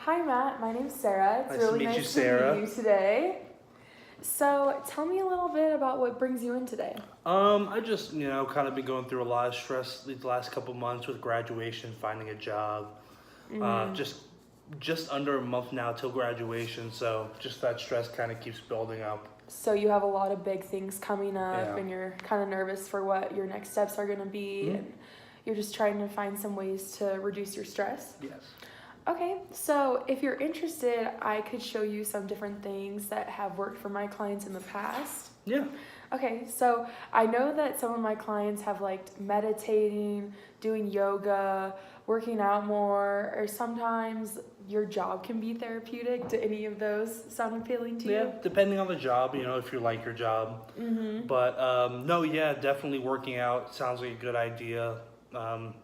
Hi, Matt. My name's Sarah. It's Nice to really meet nice you, to Sarah. meet you today. So, tell me a little bit about what brings you in today. I just, kind of been going through a lot of stress these last couple months with graduation, finding a job. Mm, Just under a month now till graduation, so just that stress kind of keeps building up. so, you have a lot of big things coming up, Yeah. and you're kind of nervous for what your next steps are going to be, Mhm. and you're just trying to find some ways to reduce your stress. Yes. Okay, so if you're interested, I could show you some different things that have worked for my clients in the past. Yeah. Okay, so I know that some of my clients have liked meditating, doing yoga, working out more, or sometimes your job can be therapeutic. Do any of those sound appealing to Yeah, you? depending on the job, if you like your job. Mm-hmm. But no, yeah, definitely working out sounds like a good idea.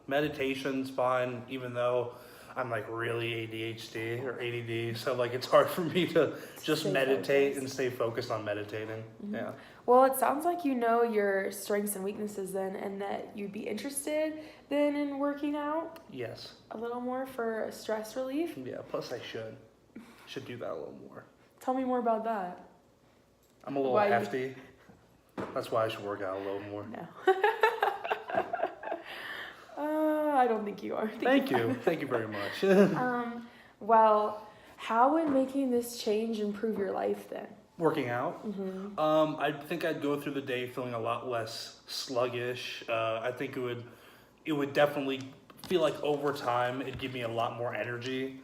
Meditation's fine, even though I'm like really ADHD or ADD, so like it's hard for me to just Stay meditate focused. and stay focused on meditating. Mhm. Yeah. Well, it sounds like you know your strengths and weaknesses then, and that you'd be interested then in working out Yes. a little more for stress relief. Yeah. Plus, I should do that a little more. Tell me more about that. I'm a little Why you- hefty. That's why I should work out a little more. No. I don't think you are. Thank you. Thank you very much. Well, how would making this change improve your life then? Working out. Mm-hmm. I think I'd go through the day feeling a lot less sluggish. I think it would definitely feel like over time it'd give me a lot more energy.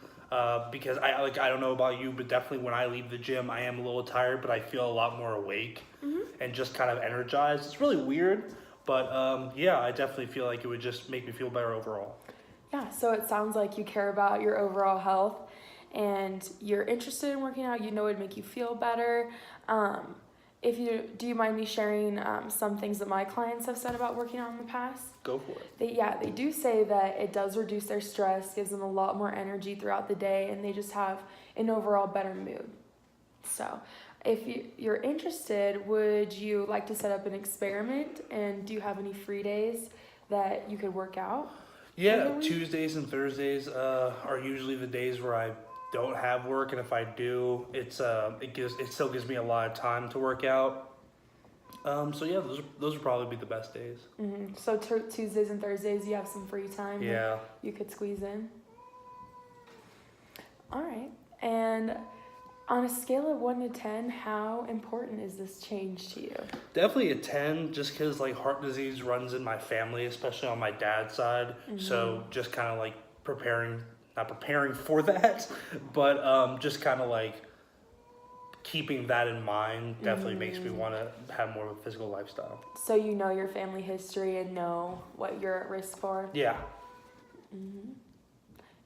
Because I don't know about you, but definitely when I leave the gym, I am a little tired, but I feel a lot more awake and just kind of energized. It's really weird, but yeah, I definitely feel like it would just make me feel better overall. Yeah, so it sounds like you care about your overall health and you're interested in working out. You know it'd make you feel better. If you do, you mind me sharing some things that my clients have said about working out in the past? Go for it. They do say that it does reduce their stress, gives them a lot more energy throughout the day, and they just have an overall better mood. So, if you're interested, would you like to set up an experiment? And do you have any free days that you could work out? Yeah, Really? Tuesdays and Thursdays are usually the days where I don't have work, and if I do, it still gives me a lot of time to work out. So yeah, those would probably be the best days. Mm-hmm. So Tuesdays and Thursdays, you have some free time that Yeah, you could squeeze in. All right. And on a scale of 1 to 10, how important is this change to you? definitely a 10, just because like heart disease runs in my family, especially on my dad's side. So just kind of like not preparing for that, but just kind of like keeping that in mind definitely makes me want to have more of a physical lifestyle. So you know your family history and know what you're at risk for. Yeah,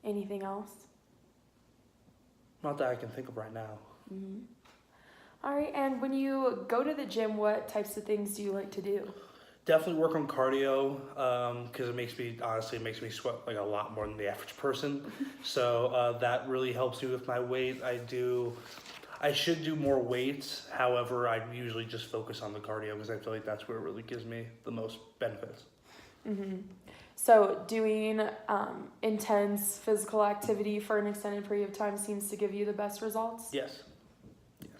Anything else? not that I can think of right now. All right. And when you go to the gym, what types of things do you like to do? Definitely work on cardio because it makes me sweat like a lot more than the average person. So that really helps me with my weight. I should do more weights. However, I usually just focus on the cardio because I feel like that's where it really gives me the most benefits. So doing intense physical activity for an extended period of time seems to give you the best results? Yes. Yes.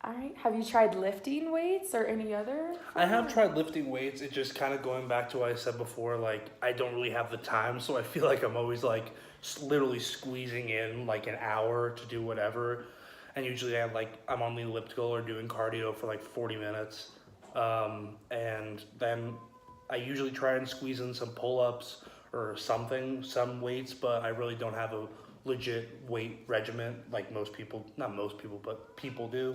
All right. Have you tried lifting weights or any other? I have tried lifting weights. It's just kind of going back to what I said before. Like I don't really have the time, so I feel like I'm always like literally squeezing in like an hour to do whatever. And usually I'm on the elliptical or doing cardio for like 40 minutes, and then I usually try and squeeze in some pull-ups or some weights, but I really don't have a legit weight regimen like not most people, but people do.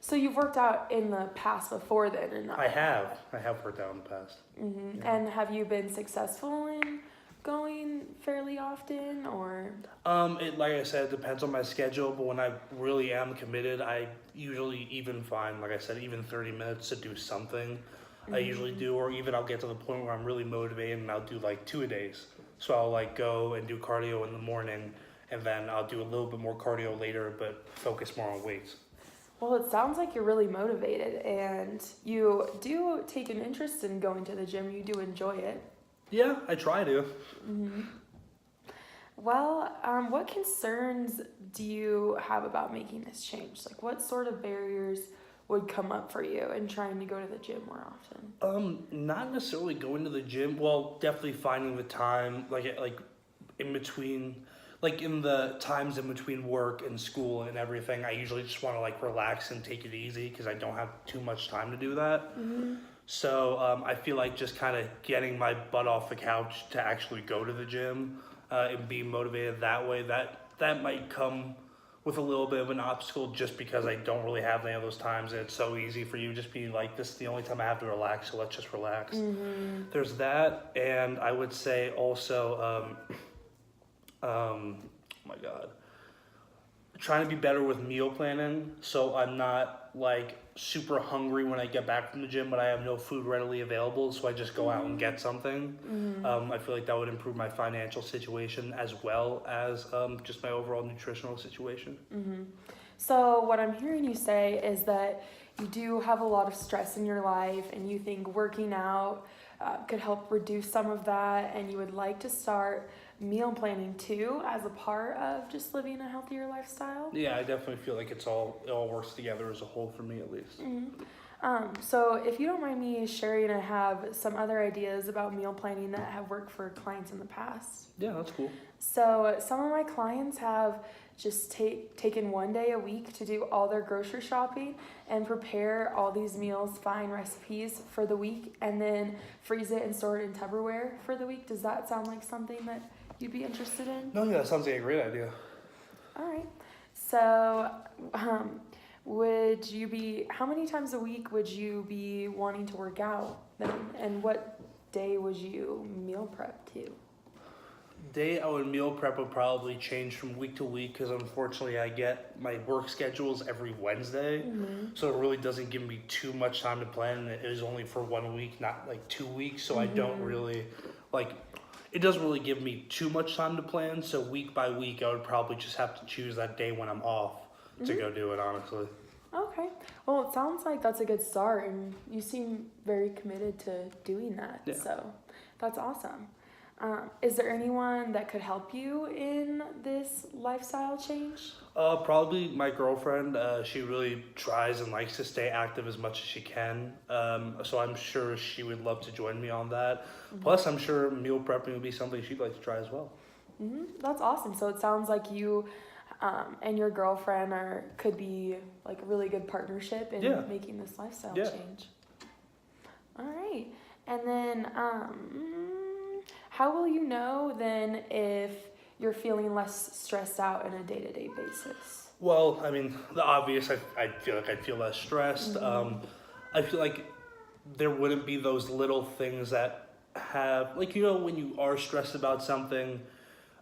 So you've worked out in the past before then, and I have worked out in the past. Yeah. And have you been successful in going fairly often, or? It like I said, it depends on my schedule, but when I really am committed, I usually even find, like I said, even 30 minutes to do something. I usually do, or even I'll get to the point where I'm really motivated and I'll do like 2-a-days. So I'll like go and do cardio in the morning, and then I'll do a little bit more cardio later, but focus more on weights. Well, it sounds like you're really motivated and you do take an interest in going to the gym. You do enjoy it. Yeah, I try to. Well, what concerns do you have about making this change? Like, what sort of barriers would come up for you in trying to go to the gym more often? Not necessarily going to the gym. Well, definitely finding the time, like in between, like in the times in between work and school and everything. I usually just want to like relax and take it easy because I don't have too much time to do that. Mm-hmm. So I feel like just kind of getting my butt off the couch to actually go to the gym and be motivated that way. That might come with a little bit of an obstacle just because I don't really have any of those times, and it's so easy for you just being like, this is the only time I have to relax, so let's just relax. Mm-hmm. There's that, and I would say also, oh my God, trying to be better with meal planning, so I'm not like super hungry when I get back from the gym, but I have no food readily available, so I just go out and get something. I feel like that would improve my financial situation as well as just my overall nutritional situation. Mm-hmm. So what I'm hearing you say is that you do have a lot of stress in your life, and you think working out could help reduce some of that, and you would like to start meal planning too as a part of just living a healthier lifestyle. Yeah, I definitely feel like it all works together as a whole for me at least. So if you don't mind me sharing, I have some other ideas about meal planning that have worked for clients in the past. Yeah, that's cool. So some of my clients have just taken one day a week to do all their grocery shopping and prepare all these meals, find recipes for the week, and then freeze it and store it in Tupperware for the week. Does that sound like something that you'd be interested in? No, yeah, that sounds like a great idea. All right. So, would you be, how many times a week would you be wanting to work out then? And what day would you meal prep to? Day I would meal prep would probably change from week to week because unfortunately I get my work schedules every Wednesday. So it really doesn't give me too much time to plan, and it is only for 1 week, not like 2 weeks. So I don't really like, it doesn't really give me too much time to plan. So week by week I would probably just have to choose that day when I'm off to go do it, honestly. Okay. Well, it sounds like that's a good start, and you seem very committed to doing that. Yeah. So that's awesome. Is there anyone that could help you in this lifestyle change? Probably my girlfriend. She really tries and likes to stay active as much as she can. So I'm sure she would love to join me on that. Plus, I'm sure meal prepping would be something she'd like to try as well. That's awesome. So it sounds like you and your girlfriend could be like a really good partnership in making this lifestyle change. All right. And then how will you know then if you're feeling less stressed out on a day-to-day basis? Well, I mean, the obvious, I feel like I'd feel less stressed. I feel like there wouldn't be those little things that have, like, you know, when you are stressed about something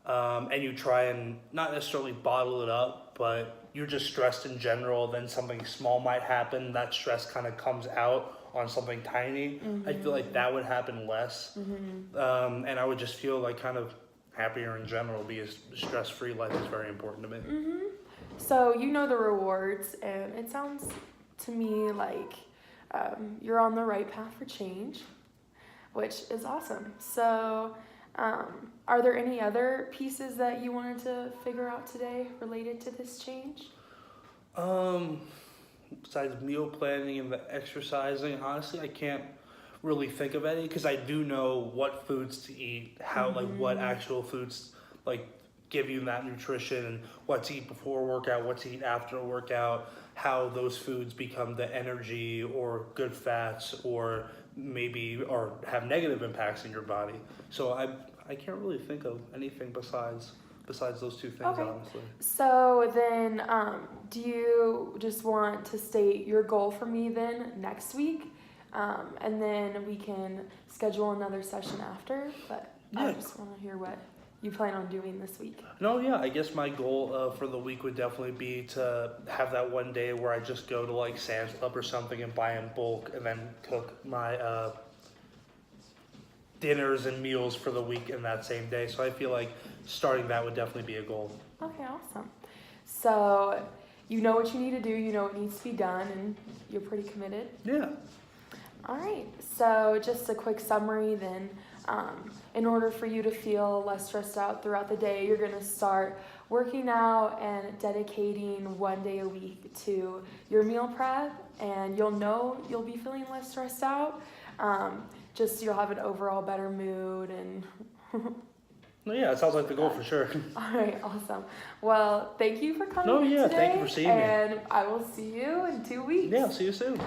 and you try and not necessarily bottle it up, but you're just stressed in general, then something small might happen, that stress kind of comes out on something tiny. I feel like that would happen less. And I would just feel like kind of happier in general. Be a stress-free life is very important to me. So you know the rewards, and it sounds to me like you're on the right path for change, which is awesome. So are there any other pieces that you wanted to figure out today related to this change? Besides meal planning and the exercising, honestly, I can't really think of any because I do know what foods to eat, how like what actual foods like give you that nutrition, and what to eat before a workout, what to eat after a workout, how those foods become the energy or good fats or maybe or have negative impacts in your body. So I can't really think of anything besides those two things, honestly. So then, do you just want to state your goal for me then next week? And then we can schedule another session after, but I just want to hear what you plan on doing this week. No, yeah, I guess my goal for the week would definitely be to have that one day where I just go to like Sam's Club or something and buy in bulk and then cook my dinners and meals for the week in that same day. So I feel like starting that would definitely be a goal. Okay, awesome. So you know what you need to do, you know what needs to be done, and you're pretty committed. Yeah. All right, so just a quick summary then. In order for you to feel less stressed out throughout the day, you're going to start working out and dedicating 1 day a week to your meal prep, and you'll know you'll be feeling less stressed out. Just you'll have an overall better mood and No, yeah, it sounds like the goal for sure. all right, awesome. Well, thank you for coming No, in yeah, today. thank you for seeing me. And I will see you in 2 weeks. Yeah, I'll see you soon.